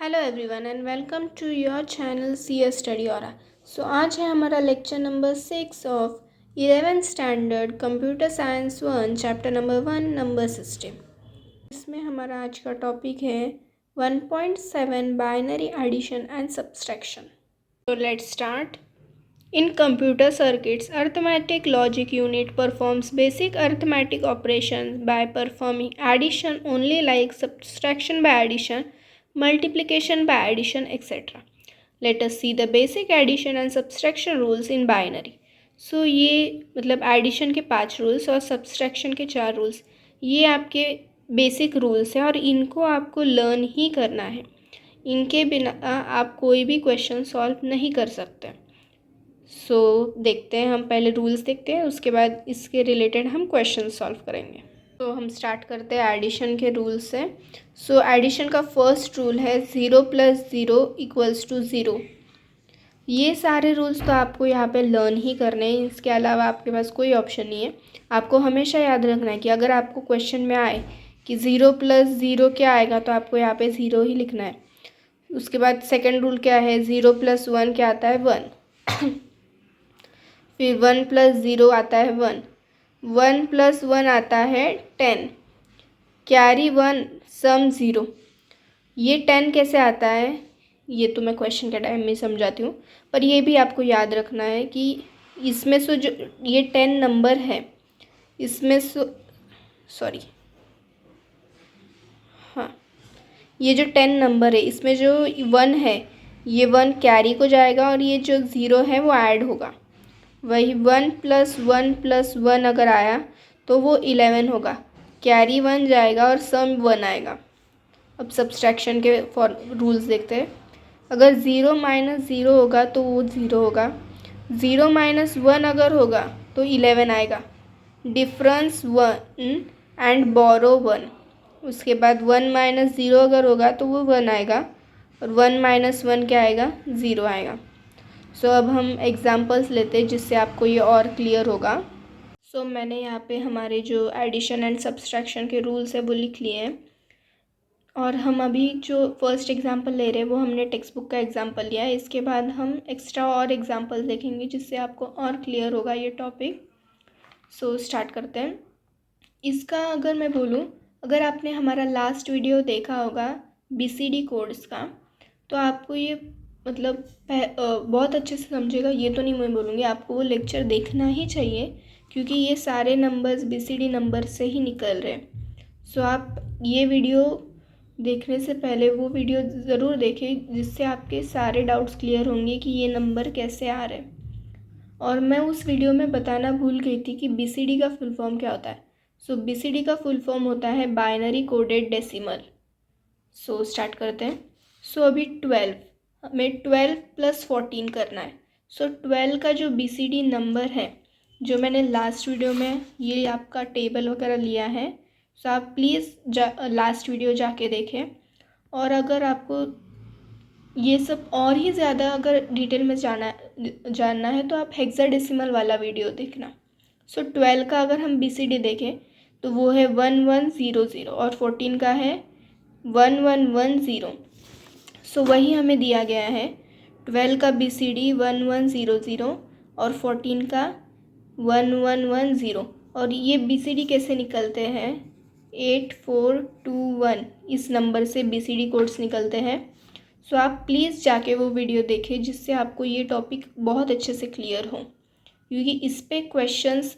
Hello everyone and welcome to your channel CS study aura. So आज है हमारा lecture number 6 of 11th standard computer science 1 chapter number 1 number system. इसमें हमारा आज का topic है 1.7 बाइनरी एडिशन एंड सब्सट्रैक्शन। तो let's start. In computer circuits, arithmetic logic unit performs basic arithmetic operations by performing addition only, like subtraction by addition, multiplication by addition, etc. Let us see the basic addition and subtraction rules in binary. So ये मतलब addition के 5 rules और subtraction के 4 rules, ये आपके basic rules हैं और इनको आपको learn ही करना है। इनके बिना आप कोई भी question solve नहीं कर सकते। देखते हैं, हम पहले रूल्स देखते हैं, उसके बाद इसके रिलेटेड हम क्वेश्चन सॉल्व करेंगे। तो हम स्टार्ट करते हैं एडिशन के रूल से। एडिशन का फर्स्ट रूल है 0 + 0 = 0। ये सारे रूल्स तो आपको यहाँ पे लर्न ही करने हैं, इसके अलावा आपके पास कोई ऑप्शन नहीं है। आपको हमेशा याद रखना है कि अगर आपको क्वेश्चन में आए कि 0 + 0 क्या आएगा, तो आपको यहाँ पे 0 ही लिखना है। उसके बाद सेकेंड रूल क्या है, 0 + 1 क्या आता है, 1। फिर 1 + 0 आता है 1, 1 + 1 आता है 10, कैरी 1, सम 0। ये 10 कैसे आता है, ये तो मैं क्वेश्चन के टाइम में समझाती हूँ, पर ये भी आपको याद रखना है कि इसमें से जो ये 10 नंबर है, इसमें से ये जो 10 नंबर है, इसमें जो 1 है, ये 1 कैरी को जाएगा और ये जो 0 है वो ऐड होगा। वही 1 + 1 + 1 अगर आया तो वो 11 होगा, कैरी 1 जाएगा और सम 1 आएगा। अब सब्सट्रैक्शन के रूल्स देखते हैं। अगर 0 - 0 होगा तो वो 0 होगा, 0 - 1 अगर होगा तो 11 आएगा, डिफरेंस 1 एंड बोरो 1। उसके बाद 1 - 0 अगर होगा तो वो 1 आएगा और 1 - 1 क्या आएगा, 0 आएगा। अब हम एग्जांपल्स लेते हैं जिससे आपको ये और क्लियर होगा। मैंने यहाँ पे हमारे जो एडिशन एंड सब्सट्रैक्शन के रूल्स है वो लिख लिए हैं, और हम अभी जो फर्स्ट एग्जांपल ले रहे हैं वो हमने टेक्स्ट बुक का एग्जांपल लिया है। इसके बाद हम एक्स्ट्रा और एग्जांपल देखेंगे जिससे आपको और क्लियर होगा ये टॉपिक। स्टार्ट करते हैं। इसका अगर मैं बोलूँ, अगर आपने हमारा लास्ट वीडियो देखा होगा BCD कोड्स का, तो आपको ये मतलब बहुत अच्छे से समझेगा। ये तो नहीं मैं बोलूँगी, आपको वो लेक्चर देखना ही चाहिए, क्योंकि ये सारे नंबर्स BCD नंबर से ही निकल रहे हैं। आप ये वीडियो देखने से पहले वो वीडियो ज़रूर देखें, जिससे आपके सारे डाउट्स क्लियर होंगे कि ये नंबर कैसे आ रहे हैं। और मैं उस वीडियो में बताना भूल गई थी कि BCD का फुल फॉर्म क्या होता है। BCD का फुल फॉर्म होता है बाइनरी कोडेड डेसिमल। स्टार्ट करते हैं। अभी 12 हमें 12 + 14 करना है। 12 का जो BCD नंबर है, जो मैंने लास्ट वीडियो में ये आपका टेबल वगैरह लिया है, आप प्लीज़ लास्ट वीडियो जाके देखें। और अगर आपको ये सब और ही ज़्यादा अगर डिटेल में जानना है तो आप हेक्साडेसिमल वाला वीडियो देखना। 12 का अगर हम BCD देखें तो वो है 1100 और 14 का है 1110। वही हमें दिया गया है। 12 का BCD 1100 और 14 का 1110। और ये BCD कैसे निकलते हैं, 8421 इस नंबर से BCD कोड्स निकलते हैं। आप प्लीज़ जाके वो वीडियो देखें, जिससे आपको ये टॉपिक बहुत अच्छे से क्लियर हो, क्योंकि इस पे क्वेश्चंस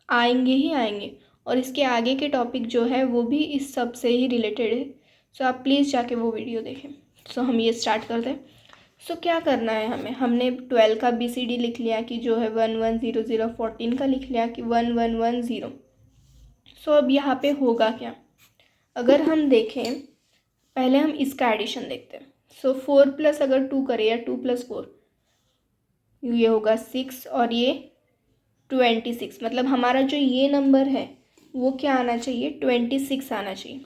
आएंगे ही आएंगे, और इसके आगे के टॉपिक जो है वो भी इस सब से ही रिलेटेड है। आप प्लीज़ जाके वो वीडियो देखें। हम ये स्टार्ट करते हैं। क्या करना है हमें, हमने 12 का BCD लिख लिया कि जो है 1100, 14 का लिख लिया कि 1110। अब यहाँ पे होगा क्या, अगर हम देखें, पहले हम इसका एडिशन देखते हैं। 4 + अगर 2 करें या 2 + 4, ये होगा 6 और ये 26। मतलब हमारा जो ये नंबर है वो क्या आना चाहिए, 26 आना चाहिए।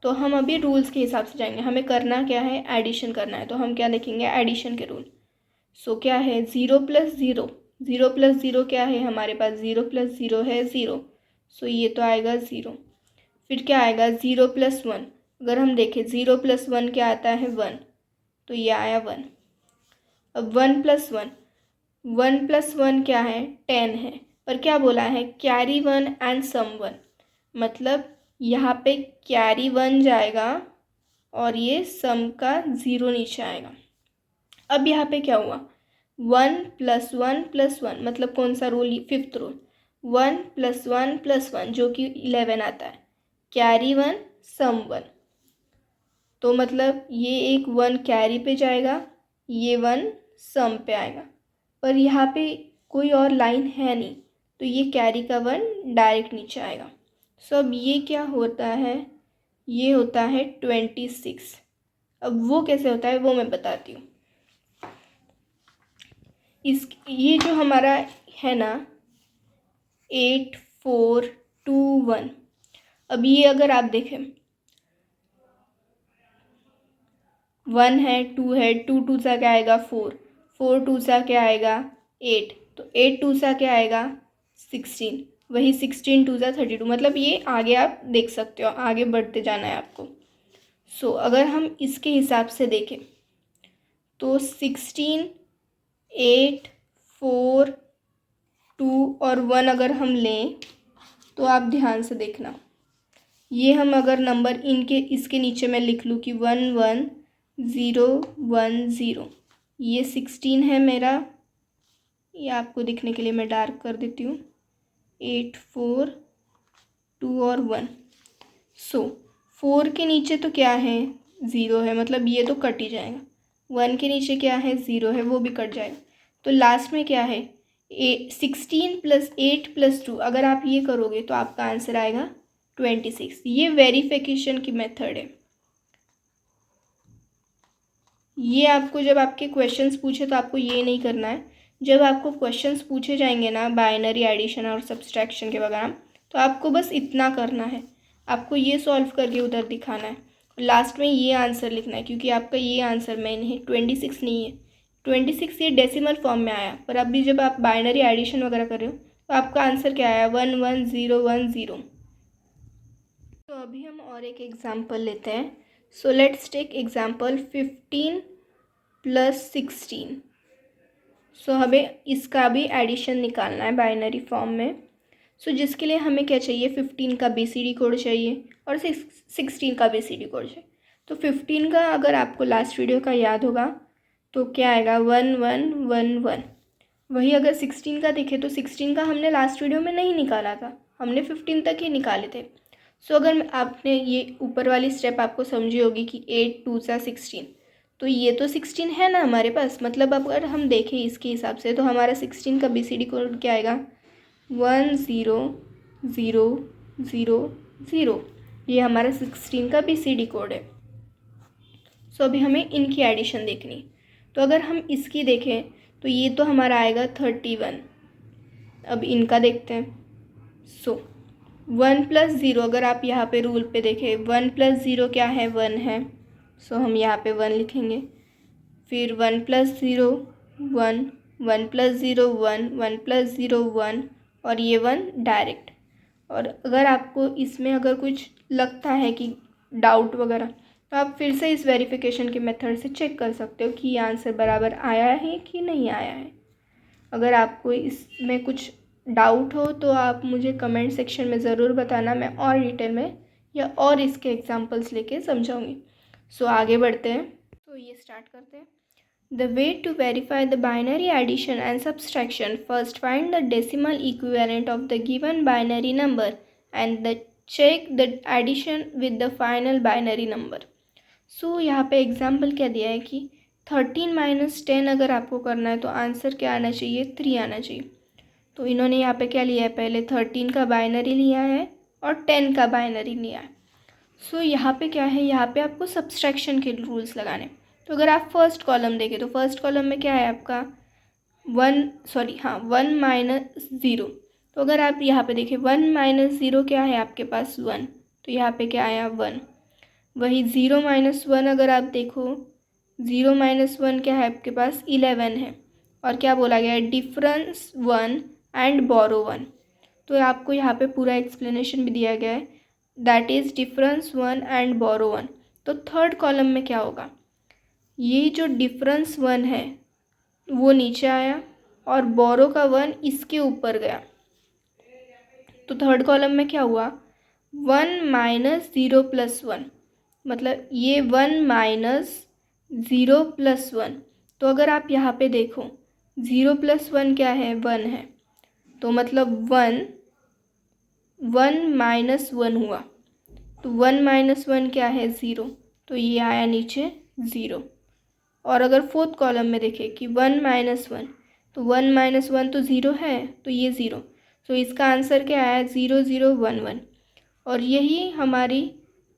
तो हम अभी रूल्स के हिसाब से जाएंगे। हमें करना क्या है, एडिशन करना है। तो हम क्या लिखेंगे, एडिशन के रूल। क्या है, 0 + 0, 0 + 0 क्या है हमारे पास, 0 + 0 है 0। ये तो आएगा 0। फिर क्या आएगा, 0 + 1, अगर हम देखें 0 + 1 क्या आता है 1, तो ये आया 1। अब 1 + 1, 1 + 1 क्या है 10 है, पर क्या बोला है कैरी 1 एंड सम 1, मतलब यहाँ पे कैरी 1 जाएगा और ये सम का 0 नीचे आएगा। अब यहाँ पे क्या हुआ 1 + 1 + 1, मतलब कौन सा रूल, फिफ्थ रूल, 1 + 1 + 1 जो कि 11 आता है, कैरी 1 सम 1, तो मतलब ये एक 1 कैरी पे जाएगा, ये 1 सम पे आएगा, पर यहाँ पे कोई और लाइन है नहीं, तो ये कैरी का 1 डायरेक्ट नीचे आएगा। सो अब ये क्या होता है, ये होता है 26। अब वो कैसे होता है वो मैं बताती हूँ। ये जो हमारा है ना 8 4 2 1, अब ये अगर आप देखें 1 है 2 है, 2 2 सा क्या आएगा 4, 4 2 सा क्या आएगा 8, तो 8 2 सा क्या आएगा 16, वही 16 2 सा 32, मतलब ये आगे आप देख सकते हो, आगे बढ़ते जाना है आपको। सो अगर हम इसके हिसाब से देखें तो 16 8 4 2 और 1 अगर हम लें तो आप ध्यान से देखना, ये हम अगर नंबर इनके इसके नीचे मैं लिख लूँ कि 1 1 0 1 0, ये 16 है मेरा, ये आपको दिखने के लिए मैं डार्क कर देती हूँ, 8 4 2 और 1। सो 4 के नीचे तो क्या है 0 है, मतलब ये तो कट ही जाएगा, 1 के नीचे क्या है 0 है, वो भी कट जाएगा, तो लास्ट में क्या है 16 + 8 + 2, अगर आप ये करोगे तो आपका आंसर आएगा 26। ये वेरिफिकेशन की मेथड है। ये आपको जब आपके क्वेश्चंस पूछे तो आपको ये नहीं करना है, जब आपको क्वेश्चंस पूछे जाएंगे ना बाइनरी एडिशन और सब्सट्रैक्शन के वगैरह, तो आपको बस इतना करना है, आपको ये सॉल्व करके उधर दिखाना है, लास्ट में ये आंसर लिखना है, क्योंकि आपका ये आंसर मेन है 26 नहीं है, 26 ये डेसिमल फॉर्म में आया, पर अभी जब आप बाइनरी एडिशन वगैरह कर रहे हो तो आपका आंसर क्या आया 1 1 0 1 0। तो अभी हम और एक एग्जाम्पल लेते हैं। So let's take example 15 + 16। So हमें इसका भी एडिशन निकालना है बाइनरी फॉर्म में। सो जिसके लिए हमें क्या चाहिए 15 का BCD कोड चाहिए और 16 का BCD कोड चाहिए। तो 15 का अगर आपको लास्ट वीडियो का याद होगा तो क्या आएगा 1 1 1 1। वही अगर 16 का देखें तो 16 का हमने लास्ट वीडियो में नहीं निकाला था, हमने 15 तक ही निकाले थे। सो अगर आपने ये ऊपर वाली स्टेप आपको समझी होगी कि 8 2 सा 16, तो ये तो 16 है ना हमारे पास, मतलब अगर हम देखें इसके हिसाब से तो हमारा 16 का BCD कोड क्या आएगा 1 0 0 0 0, ये हमारा 16 का BCD कोड है। सो अभी हमें इनकी एडिशन देखनी, तो अगर हम इसकी देखें तो ये तो हमारा आएगा 31। अब इनका देखते हैं। सो 1 + 0, अगर आप यहाँ पे रूल पे देखें 1 + 0 क्या है 1 है, सो हम यहाँ पे 1 लिखेंगे, फिर 1 + 0 1, 1 + 0 1, 1 + 0 1 और ये 1 डायरेक्ट। और अगर आपको इसमें अगर कुछ लगता है कि डाउट वगैरह, तो आप फिर से इस वेरिफिकेशन के मेथड से चेक कर सकते हो कि ये आंसर बराबर आया है कि नहीं आया है। अगर आपको इसमें कुछ डाउट हो तो आप मुझे कमेंट सेक्शन में ज़रूर बताना, मैं और डिटेल में या और इसके एग्जांपल्स लेके समझाऊंगी। सो आगे बढ़ते हैं, तो ये स्टार्ट करते हैं। The way to verify the binary addition and subtraction, first find the decimal equivalent of the given binary number and check the addition with the final binary number. So यहाँ पे एग्जाम्पल क्या दिया है कि 13 - 10 अगर आपको करना है तो आंसर क्या आना चाहिए 3 आना चाहिए। तो इन्होंने यहाँ पे क्या लिया है, पहले 13 का बाइनरी लिया है और 10 का बाइनरी लिया है। सो यहाँ पे क्या है, यहाँ पे आपको सब्सट्रैक्शन के रूल्स लगाने। तो अगर आप फर्स्ट कॉलम देखें तो फर्स्ट कॉलम में क्या है आपका 1 - 0। तो अगर आप यहाँ पे देखें 1 - 0 क्या है आपके पास 1, तो यहाँ पे क्या आया 1। वही 0 - 1 अगर आप देखो 0 - 1 क्या है आपके पास 11 है, और क्या बोला गया है डिफरेंस 1 एंड बोरो 1। तो आपको यहाँ पे पूरा एक्सप्लेनेशन भी दिया गया है। दैट इज़ डिफरेंस 1 एंड बोरो 1। तो थर्ड कॉलम में क्या होगा, ये जो डिफरेंस 1 है वो नीचे आया और बोरो का 1 इसके ऊपर गया। तो थर्ड कॉलम में क्या हुआ, 1 माइनस 0 प्लस 1, मतलब ये 1 माइनस 0 प्लस 1। तो अगर आप यहाँ पे देखो 0 प्लस 1 क्या है, 1 है। तो मतलब 1 माइनस 1 हुआ। तो 1 माइनस 1 क्या है, 0। तो ये आया नीचे 0। और अगर फोर्थ कॉलम में देखें कि 1 माइनस 1, तो 1 माइनस 1 तो 0 है, तो ये 0। तो इसका आंसर क्या आया, 0 0 1 1। और यही हमारी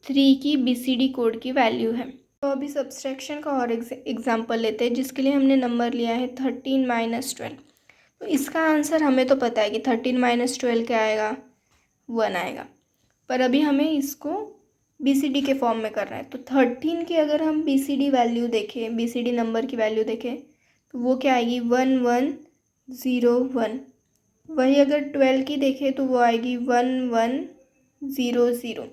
3 की BCD कोड की वैल्यू है। तो अभी सब्सट्रैक्शन का और एग्जाम्पल लेते हैं, जिसके लिए हमने नंबर लिया है 13 माइनस 12। तो इसका आंसर हमें तो पता है कि 13 माइनस 12 क्या आएगा, 1 आएगा। पर अभी हमें इसको BCD के फॉर्म में करना है। तो 13 की अगर हम BCD वैल्यू देखें, BCD नंबर की वैल्यू देखें, तो वो क्या आएगी, 1 1 0 1। वही अगर 12 की देखें तो वो आएगी 1 1 0 0।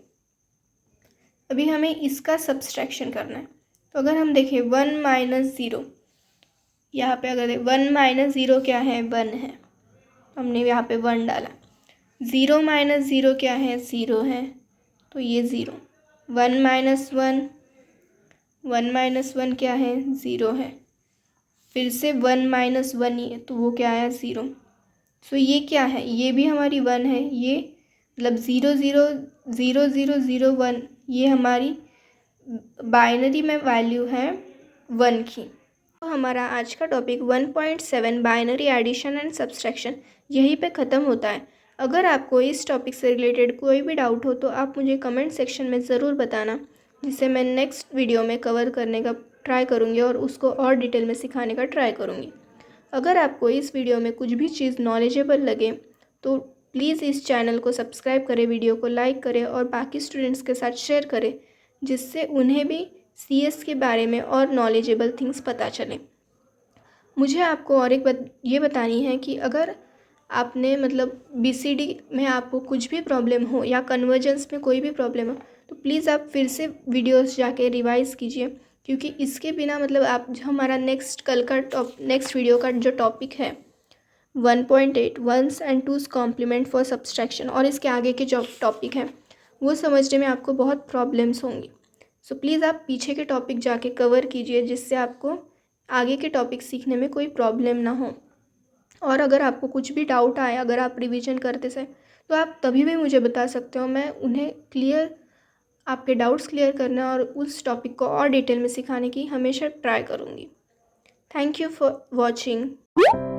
अभी हमें इसका सब्सट्रैक्शन करना है। तो अगर हम देखें 1 माइनस 0, यहाँ पे अगर 1 माइनस 0 क्या है, 1 है। हमने यहाँ पे 1 डाला। 0 माइनस 0 क्या है, 0 है। तो ये 0। 1 माइनस 1, 1 माइनस 1 क्या है, 0 है। फिर से 1 माइनस 1 ही है, तो वो क्या आया, 0। सो ये क्या है, ये भी हमारी 1 है। ये मतलब 0 0 0 0 0 1, ये हमारी बाइनरी में वैल्यू है 1 की। तो हमारा आज का topic 1.7 binary addition and subtraction यहीं पे ख़त्म होता है। अगर आपको इस टॉपिक से रिलेटेड कोई भी डाउट हो तो आप मुझे कमेंट सेक्शन में ज़रूर बताना, जिससे मैं नेक्स्ट वीडियो में कवर करने का ट्राई करूँगी और उसको और डिटेल में सिखाने का ट्राई करूँगी। अगर आपको इस वीडियो में कुछ भी चीज़ नॉलेजेबल लगे तो प्लीज़ इस चैनल को सब्सक्राइब करें, वीडियो को लाइक करें और बाकी स्टूडेंट्स के साथ शेयर करें, जिससे उन्हें भी CS के बारे में और नॉलेजेबल थिंग्स पता चले। मुझे आपको और एक ये बतानी है कि अगर आपने मतलब BCD में आपको कुछ भी प्रॉब्लम हो या कन्वर्जेंस में कोई भी प्रॉब्लम हो, तो प्लीज़ आप फिर से वीडियोस जाके रिवाइज़ कीजिए, क्योंकि इसके बिना मतलब आप जो हमारा नेक्स्ट वीडियो का जो टॉपिक है 1.8 one's and two's complement for subtraction, और इसके आगे के जो टॉपिक हैं वो समझने में आपको बहुत प्रॉब्लम्स होंगी। सो प्लीज़ आप पीछे के टॉपिक जाके कवर कीजिए, जिससे आपको आगे के टॉपिक सीखने में कोई प्रॉब्लम ना हो। और अगर आपको कुछ भी डाउट आए, अगर आप रिवीजन करते से, तो आप तभी भी मुझे बता सकते हो। मैं उन्हें आपके डाउट्स क्लियर करने और उस टॉपिक को और डिटेल में सिखाने की हमेशा ट्राई करूँगी। Thank you for watching.